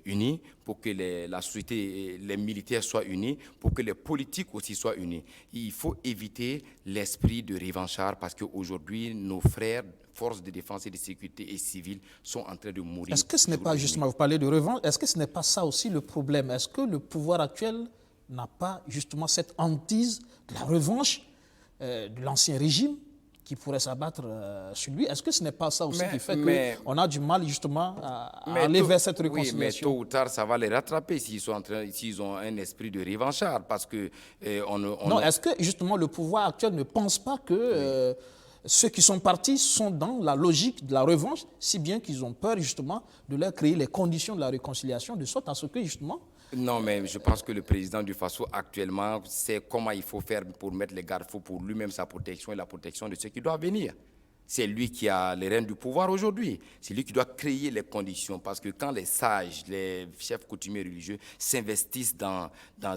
unie, pour que la société, les militaires soient unis, pour que les politiques aussi soient unis. Il faut éviter l'esprit de revanchard parce qu'aujourd'hui, nos frères, forces de défense et de sécurité et civiles sont en train de mourir. Est-ce que ce n'est pas justement, vous parlez de revanche, est-ce que ce n'est pas ça aussi le problème? Est-ce que le pouvoir actuel n'a pas justement cette hantise de la revanche de l'ancien régime qui pourrait s'abattre sur lui? Est-ce que ce n'est pas ça aussi qui fait qu'on a du mal justement à aller vers cette réconciliation? Oui, mais tôt ou tard, ça va les rattraper s'ils ont un esprit de revanchard. Parce que est-ce que justement le pouvoir actuel ne pense pas que ceux qui sont partis sont dans la logique de la revanche, si bien qu'ils ont peur justement de leur créer les conditions de la réconciliation, de sorte à ce que justement... Non, mais je pense que le président du Faso actuellement sait comment il faut faire pour mettre les garde-fous pour lui-même, sa protection et la protection de ceux qui doivent venir. C'est lui qui a les rênes du pouvoir aujourd'hui. C'est lui qui doit créer les conditions. Parce que quand les sages, les chefs coutumiers religieux s'investissent dans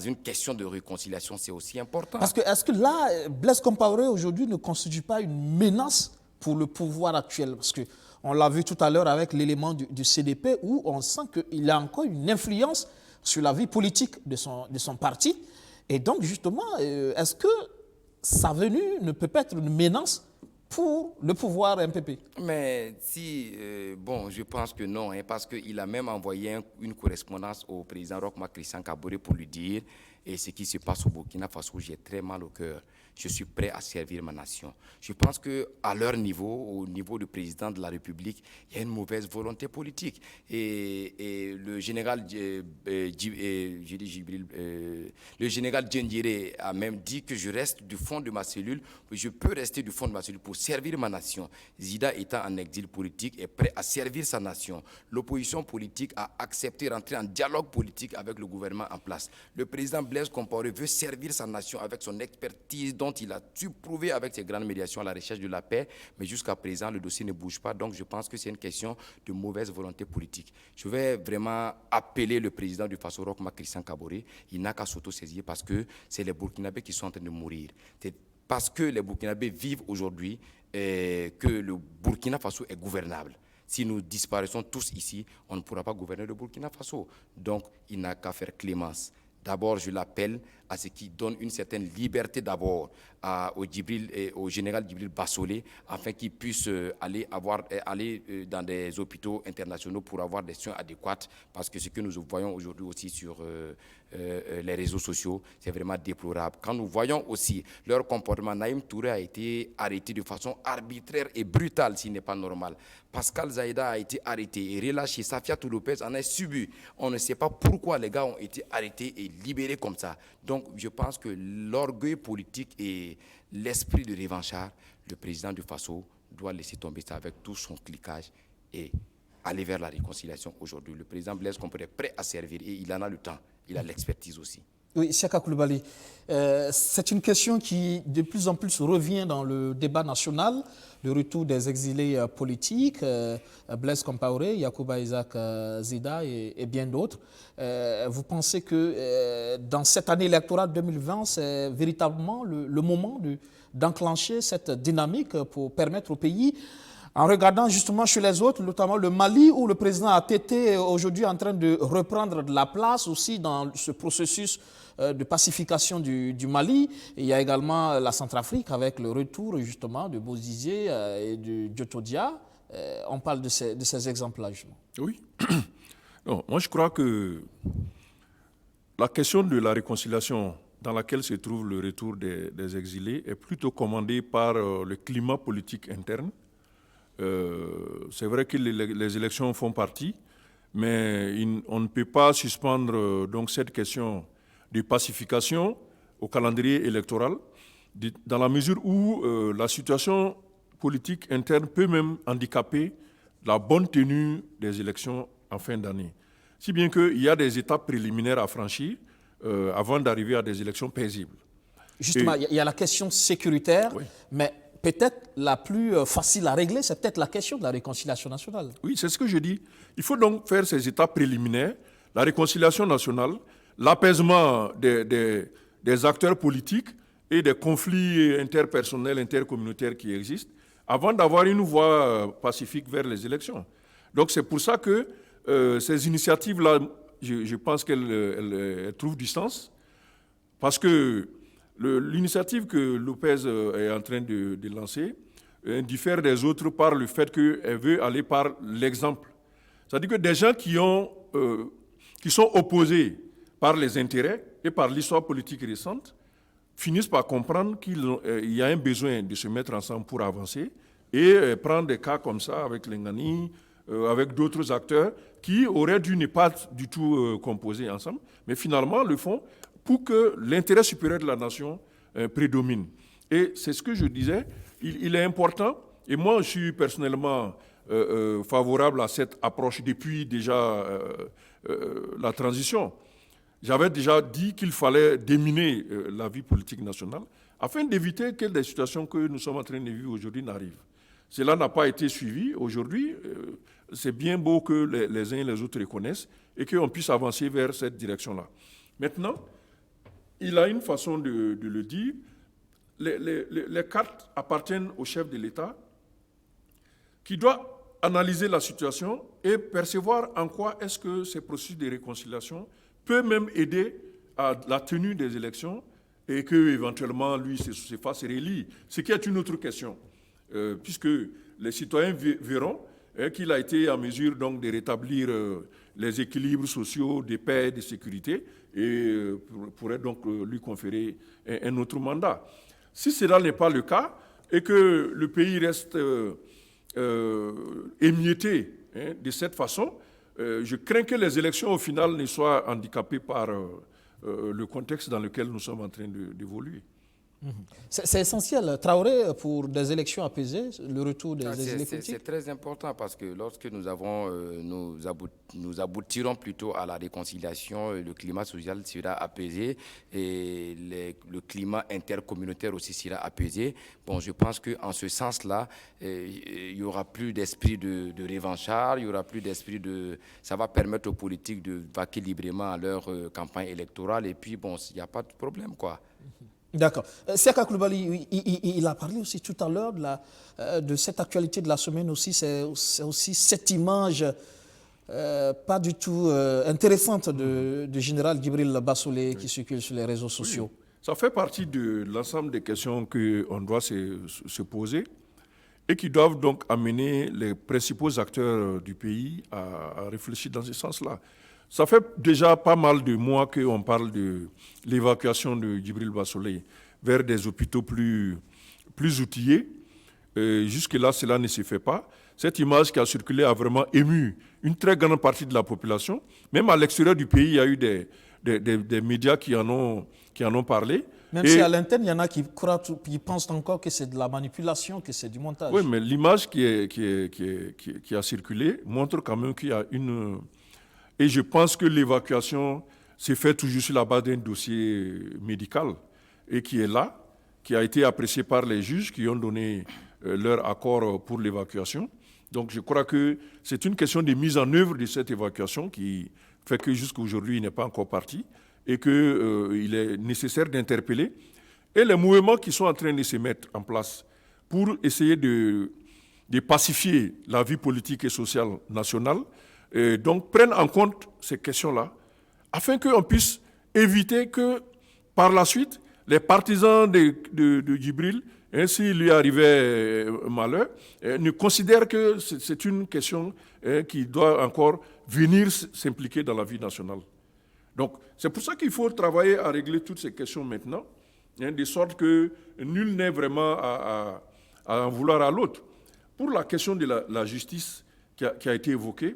une question de réconciliation, c'est aussi important. Parce que est-ce que là, Blaise Compaoré aujourd'hui ne constitue pas une menace pour le pouvoir actuel? Parce qu'on l'a vu tout à l'heure avec l'élément du CDP où on sent qu'il a encore une influence sur la vie politique de son parti. Et donc, justement, est-ce que sa venue ne peut pas être une menace pour le pouvoir MPP? Mais je pense que non, parce qu'il a même envoyé une correspondance au président Roch Marc Christian Kaboré pour lui dire ce qui se passe au Burkina Faso, j'ai très mal au cœur. Je suis prêt à servir ma nation. Je pense qu'à leur niveau, au niveau du président de la République, il y a une mauvaise volonté politique. Et le général Djendjere a même dit que je reste du fond de ma cellule, je peux rester du fond de ma cellule pour servir ma nation. Zida étant en exil politique est prêt à servir sa nation. L'opposition politique a accepté d'entrer en dialogue politique avec le gouvernement en place. Le président Blaise Compaoré veut servir sa nation avec son expertise dont il a su prouver avec ses grandes médiations à la recherche de la paix, mais jusqu'à présent, le dossier ne bouge pas. Donc, je pense que c'est une question de mauvaise volonté politique. Je vais vraiment appeler le président du Faso, Roch Marc Christian Kaboré. Il n'a qu'à s'auto-saisir parce que c'est les Burkinabés qui sont en train de mourir. C'est parce que les Burkinabés vivent aujourd'hui que le Burkina Faso est gouvernable. Si nous disparaissons tous ici, on ne pourra pas gouverner le Burkina Faso. Donc, il n'a qu'à faire clémence. D'abord, je l'appelle à ce qui donne une certaine liberté d'abord au général Djibril Bassolé afin qu'il puisse aller dans des hôpitaux internationaux pour avoir des soins adéquats, parce que ce que nous voyons aujourd'hui aussi sur les réseaux sociaux, c'est vraiment déplorable. Quand nous voyons aussi leur comportement, Naïm Touré a été arrêté de façon arbitraire et brutale, s'il n'est pas normal. Pascal Zaïda a été arrêté et relâché. Safiatou Lopez en a subi. On ne sait pas pourquoi les gars ont été arrêtés et libérés comme ça. Donc je pense que l'orgueil politique et l'esprit de revanchard, le président du Faso doit laisser tomber ça avec tout son cliquage et aller vers la réconciliation aujourd'hui. Le président Blaise Compaoré est prêt à servir et il en a le temps. Il a l'expertise aussi. Oui, Siaka Coulibaly, c'est une question qui de plus en plus revient dans le débat national, le retour des exilés politiques, Blaise Compaoré, Yacouba Isaac Zida et bien d'autres. Vous pensez que dans cette année électorale 2020, c'est véritablement le moment d'enclencher cette dynamique pour permettre au pays, en regardant justement chez les autres, notamment le Mali, où le président a été aujourd'hui en train de reprendre de la place aussi dans ce processus de pacification du Mali. Et il y a également la Centrafrique avec le retour justement de Bozizé et de Diotodia. On parle de ces exemples-là justement. Oui. Non, moi je crois que la question de la réconciliation dans laquelle se trouve le retour des exilés est plutôt commandée par le climat politique interne. C'est vrai que les élections font partie, mais on ne peut pas suspendre donc cette question de pacification au calendrier électoral, dans la mesure où la situation politique interne peut même handicaper la bonne tenue des élections en fin d'année. Si bien qu'il y a des étapes préliminaires à franchir avant d'arriver à des élections paisibles. Justement, il y a la question sécuritaire, oui. Mais peut-être la plus facile à régler, c'est peut-être la question de la réconciliation nationale. Oui, c'est ce que je dis. Il faut donc faire ces étapes préliminaires, la réconciliation nationale, l'apaisement des acteurs politiques et des conflits interpersonnels, intercommunautaires qui existent, avant d'avoir une voie pacifique vers les élections. Donc c'est pour ça que ces initiatives-là, je pense qu'elles trouvent du sens, parce que l'initiative que Lopez est en train de lancer diffère des autres par le fait qu'elle veut aller par l'exemple. C'est-à-dire que des gens qui sont opposés par les intérêts et par l'histoire politique récente finissent par comprendre qu'il y a un besoin de se mettre ensemble pour avancer et prendre des cas comme ça avec l'Engani, avec d'autres acteurs qui auraient dû ne pas du tout composer ensemble, mais finalement le font pour que l'intérêt supérieur de la nation prédomine. Et c'est ce que je disais, il est important, et moi je suis personnellement favorable à cette approche depuis déjà la transition. J'avais déjà dit qu'il fallait déminer la vie politique nationale afin d'éviter que des situations que nous sommes en train de vivre aujourd'hui n'arrivent. Cela n'a pas été suivi. Aujourd'hui, c'est bien beau que les uns et les autres reconnaissent et qu'on puisse avancer vers cette direction-là. Maintenant, il a une façon de le dire. Les cartes appartiennent au chef de l'État qui doit analyser la situation et percevoir en quoi est-ce que ces processus de réconciliation peut même aider à la tenue des élections et qu'éventuellement, lui, se fasse réélire. Ce qui est une autre question, puisque les citoyens verront qu'il a été en mesure donc, de rétablir les équilibres sociaux, de paix, de sécurité, et pourrait donc lui conférer un autre mandat. Si cela n'est pas le cas, et que le pays reste émietté de cette façon, je crains que les élections, au final, ne soient handicapées par le contexte dans lequel nous sommes en train d'évoluer. C'est essentiel, Traoré, pour des élections apaisées, le retour des exilés politiques. C'est très important parce que lorsque nous aboutirons plutôt à la réconciliation, le climat social sera apaisé et le climat intercommunautaire aussi sera apaisé. Bon, je pense qu'en ce sens-là, il n'y aura plus d'esprit de revanchard, il n'y aura plus d'esprit de... Ça va permettre aux politiques de vaquer librement à leur campagne électorale et puis, bon, il n'y a pas de problème, quoi. D'accord. Siaka Coulibaly, il a parlé aussi tout à l'heure de cette actualité de la semaine aussi. C'est aussi cette image pas du tout intéressante de général Djibril Bassolé qui circule sur les réseaux sociaux. ça fait partie de l'ensemble des questions qu'on doit se poser et qui doivent donc amener les principaux acteurs du pays à réfléchir dans ce sens-là. Ça fait déjà pas mal de mois qu'on parle de l'évacuation de Djibril Bassolé vers des hôpitaux plus outillés. Jusque-là, cela ne se fait pas. Cette image qui a circulé a vraiment ému une très grande partie de la population. Même à l'extérieur du pays, il y a eu des médias qui en ont parlé. Même si à l'interne, il y en a qui pensent encore que c'est de la manipulation, que c'est du montage. Oui, mais l'image qui a circulé montre quand même qu'il y a une... Et je pense que l'évacuation s'est faite toujours sur la base d'un dossier médical et qui est là, qui a été apprécié par les juges qui ont donné leur accord pour l'évacuation. Donc je crois que c'est une question de mise en œuvre de cette évacuation qui fait que jusqu'à aujourd'hui, il n'est pas encore parti et qu'il est nécessaire d'interpeller. Et les mouvements qui sont en train de se mettre en place pour essayer de pacifier la vie politique et sociale nationale, donc prennent en compte ces questions-là, afin qu'on puisse éviter que, par la suite, les partisans de Djibril, s'il lui arrivait malheur, ne considèrent que c'est une question qui doit encore venir s'impliquer dans la vie nationale. Donc, c'est pour ça qu'il faut travailler à régler toutes ces questions maintenant, de sorte que nul n'est vraiment à en vouloir à l'autre. Pour la question de la justice qui a été évoquée,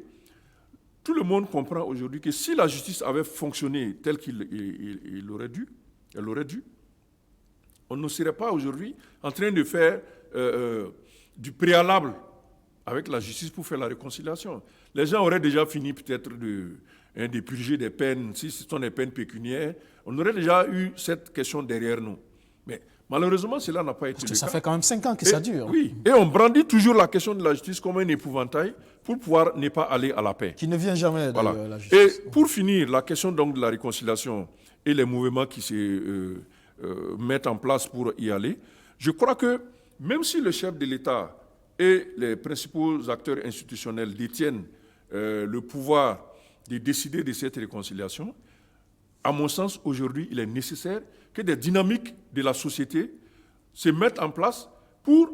tout le monde comprend aujourd'hui que si la justice avait fonctionné telle qu'elle aurait dû, on ne serait pas aujourd'hui en train de faire du préalable avec la justice pour faire la réconciliation. Les gens auraient déjà fini peut-être de purger des peines, si ce sont des peines pécuniaires, on aurait déjà eu cette question derrière nous. Mais malheureusement, cela n'a pas été le cas. Ça fait quand même 5 ans que ça dure. Oui, et on brandit toujours la question de la justice comme un épouvantail pour pouvoir ne pas aller à la paix. Qui ne vient jamais de voilà. La justice. Et pour finir, la question donc de la réconciliation et les mouvements qui se mettent en place pour y aller, je crois que même si le chef de l'État et les principaux acteurs institutionnels détiennent le pouvoir de décider de cette réconciliation, à mon sens, aujourd'hui, il est nécessaire que des dynamiques de la société se mettent en place pour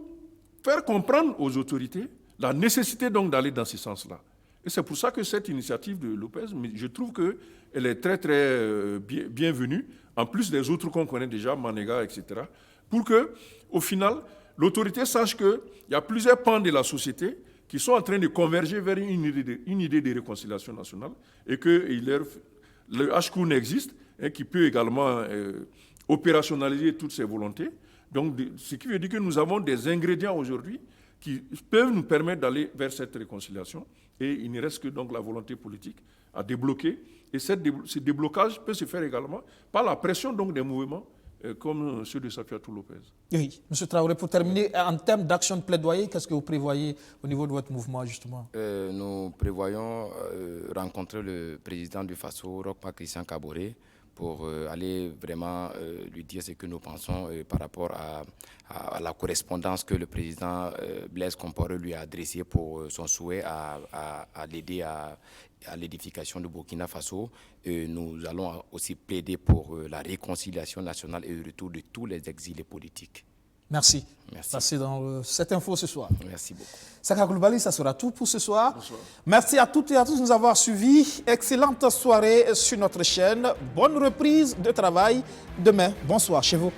faire comprendre aux autorités la nécessité donc d'aller dans ce sens-là. Et c'est pour ça que cette initiative de Lopez, je trouve qu'elle est très, très bienvenue, en plus des autres qu'on connaît déjà, Manega, etc., pour que, au final, l'autorité sache qu'il y a plusieurs pans de la société qui sont en train de converger vers une idée de réconciliation nationale et que le HCOUN existe et qui peut également opérationnaliser toutes ces volontés. Donc, ce qui veut dire que nous avons des ingrédients aujourd'hui qui peuvent nous permettre d'aller vers cette réconciliation. Et il ne reste que donc la volonté politique à débloquer. Et ce déblocage peut se faire également par la pression donc des mouvements comme ceux de Safiatou Lopez. Oui, M. Traoré, pour terminer, en termes d'action de plaidoyer, qu'est-ce que vous prévoyez au niveau de votre mouvement, justement? Nous prévoyons rencontrer le président du FASO, Roch-Marc Christian Kaboré, pour aller vraiment lui dire ce que nous pensons par rapport à la correspondance que le président Blaise Compaoré lui a adressée pour son souhait à l'aider à l'édification de Burkina Faso. Nous allons aussi plaider pour la réconciliation nationale et le retour de tous les exilés politiques. Merci. Passez dans cette info ce soir. Merci beaucoup. Saka Coulibaly, ça sera tout pour ce soir. Bonsoir. Merci à toutes et à tous de nous avoir suivis. Excellente soirée sur notre chaîne. Bonne reprise de travail demain. Bonsoir chez vous.